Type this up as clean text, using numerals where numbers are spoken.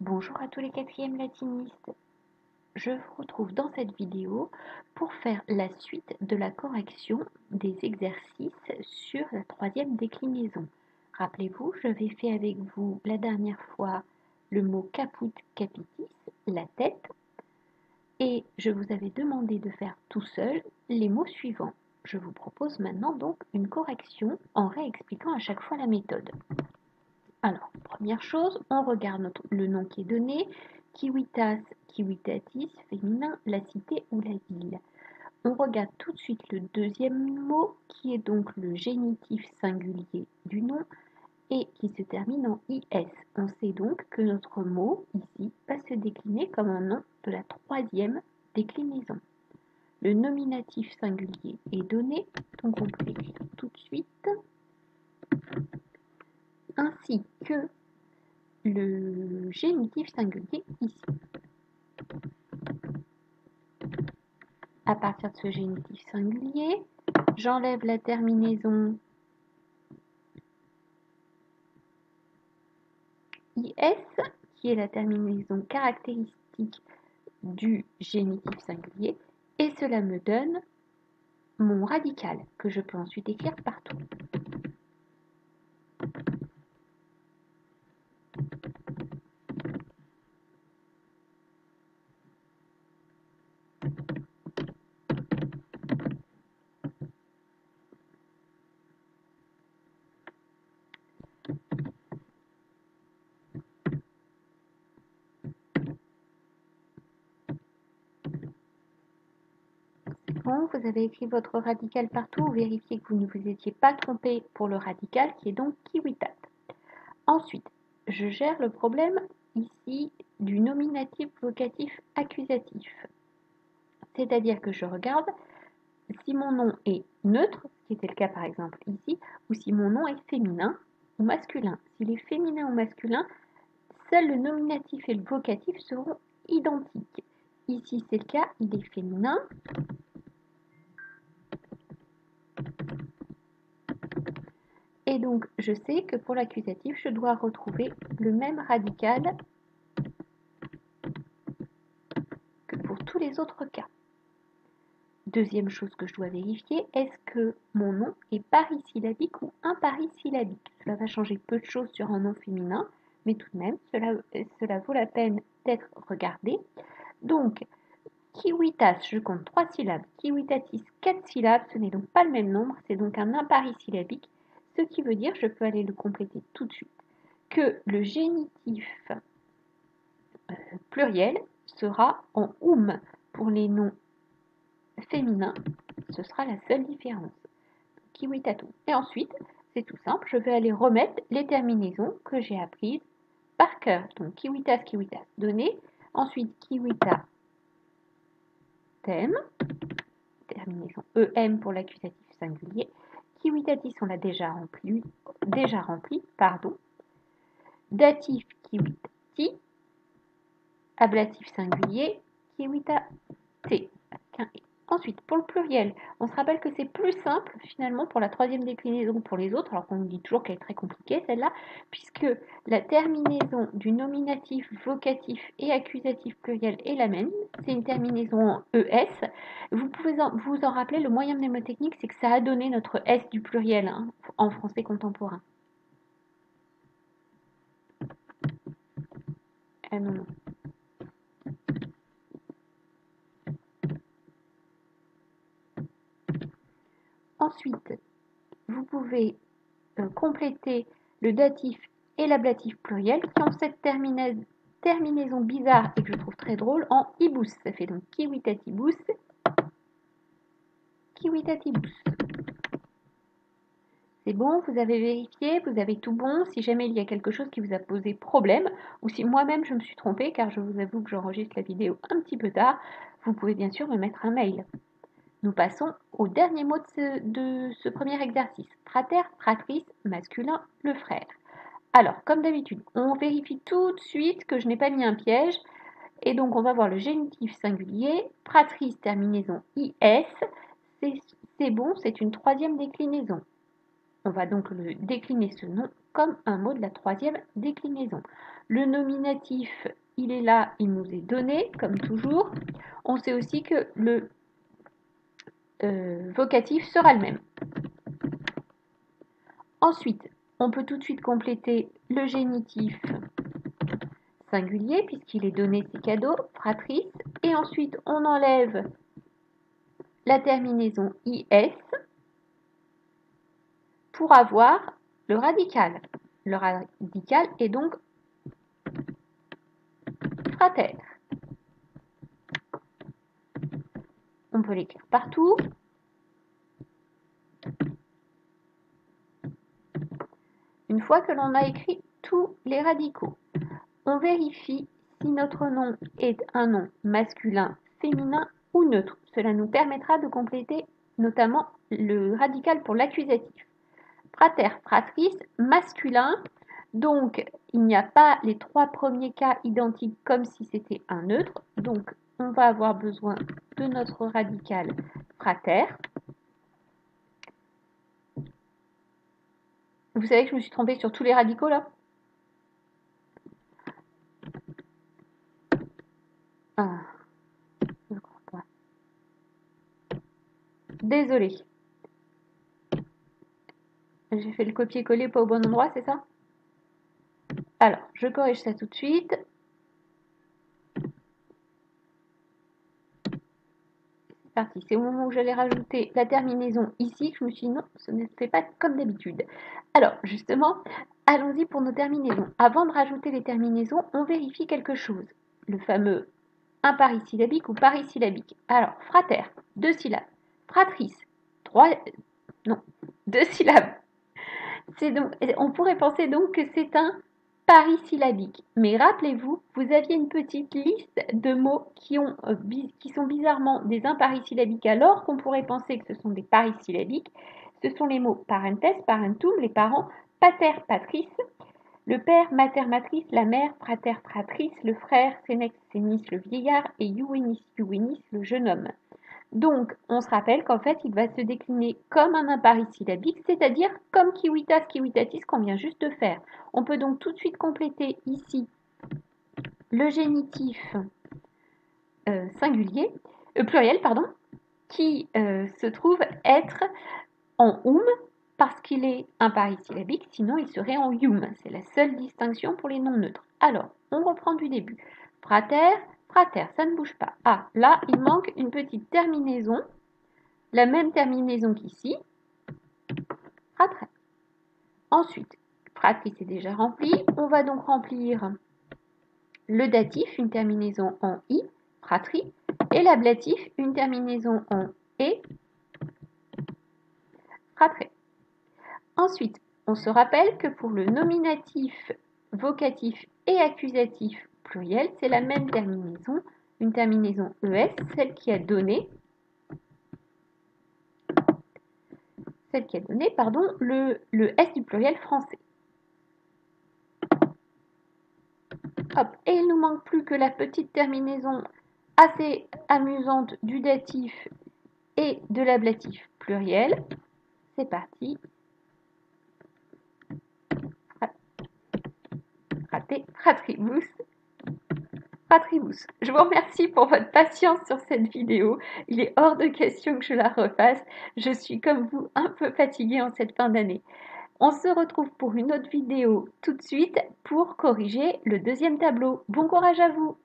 Bonjour à tous les quatrièmes latinistes. Je vous retrouve dans cette vidéo pour faire la suite de la correction des exercices sur la troisième déclinaison. Rappelez-vous, j'avais fait avec vous la dernière fois le mot caput capitis, la tête, et je vous avais demandé de faire tout seul les mots suivants. Je vous propose maintenant donc une correction en réexpliquant à chaque fois la méthode. Alors, première chose, on regarde le nom qui est donné, Civitas, Civitatis, féminin, la cité ou la ville. On regarde tout de suite le deuxième mot, qui est donc le génitif singulier du nom et qui se termine en IS. On sait donc que notre mot, ici, va se décliner comme un nom de la troisième déclinaison. Le nominatif singulier est donné, donc on peut l'écrire tout de suite, ainsi que le génitif singulier ici. À partir de ce génitif singulier, j'enlève la terminaison IS, qui est la terminaison caractéristique du génitif singulier, et cela me donne mon radical, que je peux ensuite écrire partout. Bon, vous avez écrit votre radical partout, vérifiez que vous ne vous étiez pas trompé pour le radical, qui est donc civitat. Ensuite, je gère le problème ici du nominatif vocatif accusatif. C'est-à-dire que je regarde si mon nom est neutre, ce qui était le cas par exemple ici, ou si mon nom est féminin ou masculin. S'il est féminin ou masculin, seuls le nominatif et le vocatif seront identiques. Ici c'est le cas, il est féminin. Et donc je sais que pour l'accusatif, je dois retrouver le même radical que pour tous les autres cas. Deuxième chose que je dois vérifier, est-ce que mon nom est parisyllabique ou imparisyllabique? Cela va changer peu de choses sur un nom féminin, mais tout de même, cela vaut la peine d'être regardé. Donc, civitas, je compte 3 syllabes, civitatis 4 syllabes, ce n'est donc pas le même nombre, c'est donc un imparisyllabique, ce qui veut dire, je peux aller le compléter tout de suite, que le génitif pluriel sera en pour les noms féminin, ce sera la seule différence. Civitatum. Et ensuite, c'est tout simple, je vais aller remettre les terminaisons que j'ai apprises par cœur. Donc, civitas, civitas, donné. Ensuite, civitatem, terminaison EM pour l'accusatif singulier. Civitatis, on l'a déjà rempli, pardon. Datif, civitati. Ablatif singulier, civitate. Ensuite, pour le pluriel, on se rappelle que c'est plus simple finalement pour la troisième déclinaison pour les autres, alors qu'on nous dit toujours qu'elle est très compliquée celle-là, puisque la terminaison du nominatif, vocatif et accusatif pluriel est la même, c'est une terminaison en ES. Vous pouvez vous en rappeler, le moyen mnémotechnique, c'est que ça a donné notre S du pluriel en français contemporain. Ah non, non. Ensuite, vous pouvez compléter le datif et l'ablatif pluriel qui ont cette terminaison bizarre et que je trouve très drôle en ibus. Ça fait donc civitatibus, civitatibus. C'est bon, vous avez vérifié, vous avez tout bon. Si jamais il y a quelque chose qui vous a posé problème, ou si moi-même je me suis trompée, car je vous avoue que j'enregistre la vidéo un petit peu tard, vous pouvez bien sûr me mettre un mail. Nous passons au dernier mot de ce premier exercice. Frater, fratrice, masculin, le frère. Alors, comme d'habitude, on vérifie tout de suite que je n'ai pas mis un piège. Et donc, on va voir le génitif singulier. Fratrice, terminaison IS. C'est bon, c'est une troisième déclinaison. On va donc le décliner ce nom comme un mot de la troisième déclinaison. Le nominatif, il est là, il nous est donné, comme toujours. On sait aussi que le vocatif sera le même. Ensuite, on peut tout de suite compléter le génitif singulier, puisqu'il est donné, c'est cadeau, fratrice. Et ensuite, on enlève la terminaison IS pour avoir le radical. Le radical est donc frater. On peut l'écrire partout. Une fois que l'on a écrit tous les radicaux, on vérifie si notre nom est un nom masculin, féminin ou neutre. Cela nous permettra de compléter notamment le radical pour l'accusatif. Frater, fratrice, masculin. Donc, il n'y a pas les trois premiers cas identiques comme si c'était un neutre. Donc, on va avoir besoin de notre radical frater. Vous savez que je me suis trompée sur tous les radicaux là? Ah, je crois pas. Désolée. J'ai fait le copier-coller pas au bon endroit, c'est ça? Alors, je corrige ça tout de suite. C'est parti. C'est au moment où j'allais rajouter la terminaison ici que je me suis dit non, ce ne fait pas comme d'habitude. Alors, justement, allons-y pour nos terminaisons. Avant de rajouter les terminaisons, on vérifie quelque chose. Le fameux imparisyllabique ou parisyllabique. Alors, frater, 2 syllabes. Fratrice, 2 syllabes. Donc, on pourrait penser donc que c'est un parisyllabique. Mais rappelez-vous, vous aviez une petite liste de mots qui sont bizarrement des imparisyllabiques alors qu'on pourrait penser que ce sont des parisyllabiques. Ce sont les mots parentes, parentum, les parents, pater, patrice, le père, mater, matrice, la mère, frater, fratrice, le frère, senex, senis, le vieillard et juvenis, juvenis, le jeune homme. Donc, on se rappelle qu'en fait, il va se décliner comme un imparisyllabique, c'est-à-dire comme kiwitas, kiwitatis qu'on vient juste de faire. On peut donc tout de suite compléter ici le génitif pluriel, qui se trouve être en parce qu'il est imparisyllabique, sinon il serait en yum. C'est la seule distinction pour les noms neutres. Alors, on reprend du début. Frater, frater, ça ne bouge pas. Ah, là, il manque une petite terminaison. La même terminaison qu'ici. Frater. Ensuite, fratrice est déjà rempli. On va donc remplir le datif, une terminaison en i, fratrie, et l'ablatif, une terminaison en e, fratrie. Ensuite, on se rappelle que pour le nominatif, vocatif et accusatif pluriel, c'est la même terminaison, une terminaison ES, celle qui a donné, le S du pluriel français. Hop, et il nous manque plus que la petite terminaison assez amusante du datif et de l'ablatif pluriel. C'est parti. Fratribus. Fratribus. Je vous remercie pour votre patience sur cette vidéo. Il est hors de question que je la refasse. Je suis comme vous un peu fatiguée en cette fin d'année. On se retrouve pour une autre vidéo tout de suite pour corriger le deuxième tableau. Bon courage à vous!